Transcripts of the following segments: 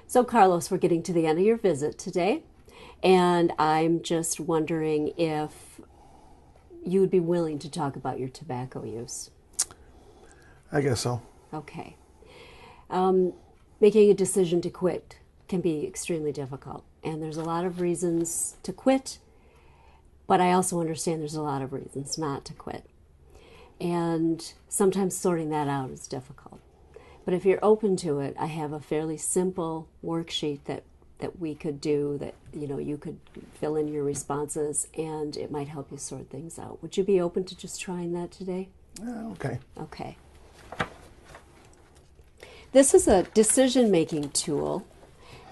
So, Carlos, we're getting to the end of your visit today, and I'm just wondering if you would be willing to talk about your tobacco use. I guess so. Okay. Um, Making a decision to quit can be extremely difficult, and there's a lot of reasons to quit, but I also understand there's a lot of reasons not to quit. And sometimes sorting that out is difficult. But if you're open to it, I have a fairly simple worksheet that we could do that you could fill in your responses and it might help you sort things out. Would you be open to just trying that today? Okay. Okay. This is a decision-making tool,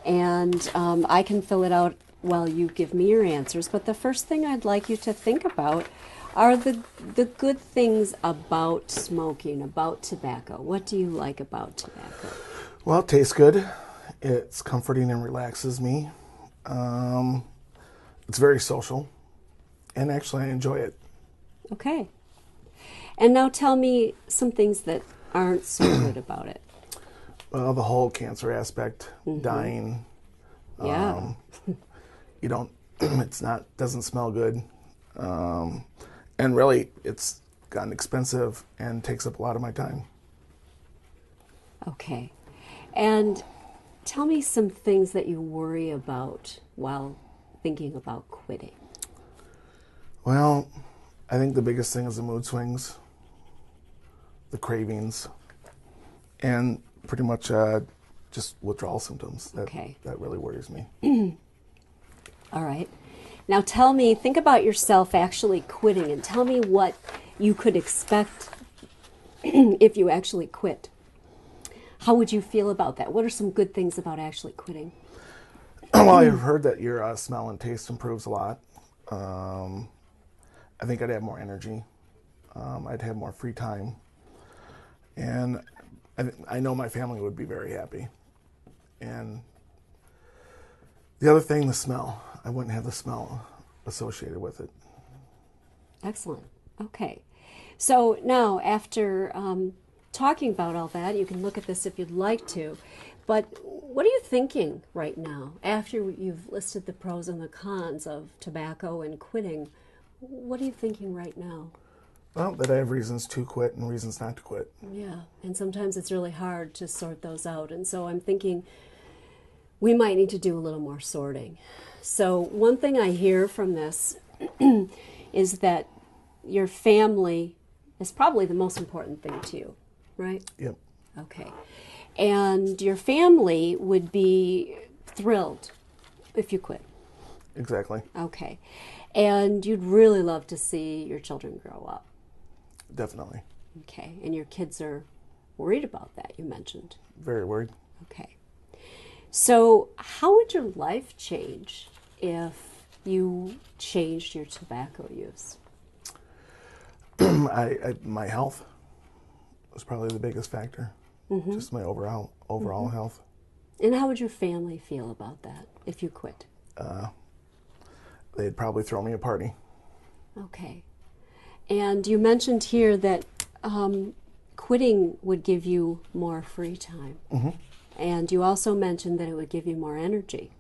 and I can fill it out while you give me your answers. But the first thing I'd like you to think about are the good things about smoking, about tobacco. What do you like about tobacco? Well, it tastes good. It's comforting and relaxes me. It's very social, and actually I enjoy it. Okay. And now tell me some things that aren't so good about it. Well, the whole cancer aspect, dying. Yeah. You don't. Doesn't smell good, and really, it's gotten expensive and takes up a lot of my time. Okay. And tell me some things that you worry about while thinking about quitting. Well, I think the biggest thing is the mood swings, the cravings, and pretty much just withdrawal symptoms. That really worries me. All right. Now think about yourself actually quitting and tell me what you could expect if you actually quit. How would you feel about that? What are some good things about actually quitting? Well, I've heard that your smell and taste improves a lot. I think I'd have more energy. I'd have more free time. And I know my family would be very happy. And the other thing, the smell. I wouldn't have the smell associated with it. Excellent. Okay. So now, after talking about all that, you can look at this if you'd like to. But what are you thinking right now after you've listed the pros and the cons of tobacco and quitting? What are you thinking right now? Well, that I have reasons to quit and reasons not to quit. Yeah, and sometimes it's really hard to sort those out. And so I'm thinking we might need to do a little more sorting. So one thing I hear from this is that your family is probably the most important thing to you, right? Yep. Okay. And your family would be thrilled if you quit. Exactly. Okay. And you'd really love to see your children grow up. Definitely. Okay. And your kids are worried about that, you mentioned. Very worried. Okay. So how would your life change if you changed your tobacco use? My health was probably the biggest factor. Just my overall health. And how would your family feel about that if you quit? They'd probably throw me a party. Okay. And you mentioned here that quitting would give you more free time. And you also mentioned that it would give you more energy.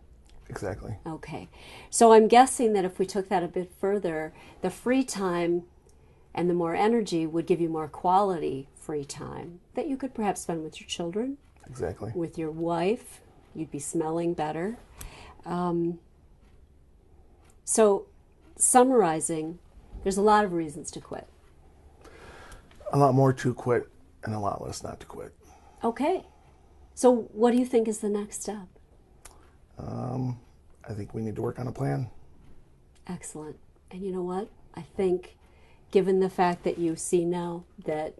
Exactly. Okay. So I'm guessing that if we took that a bit further, the free time and the more energy would give you more quality free time that you could perhaps spend with your children. Exactly. With your wife. You'd be smelling better. So summarizing, there's a lot of reasons to quit. A lot more to quit and a lot less not to quit. Okay. So what do you think is the next step? I think we need to work on a plan. Excellent. And you know what? I think given the fact that you see now that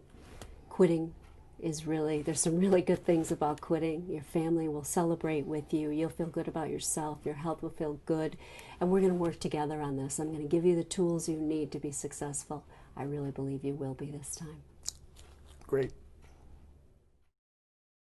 quitting is there's some really good things about quitting. Your family will celebrate with you. You'll feel good about yourself. Your health will feel good. And we're going to work together on this. I'm going to give you the tools you need to be successful. I really believe you will be this time. Great.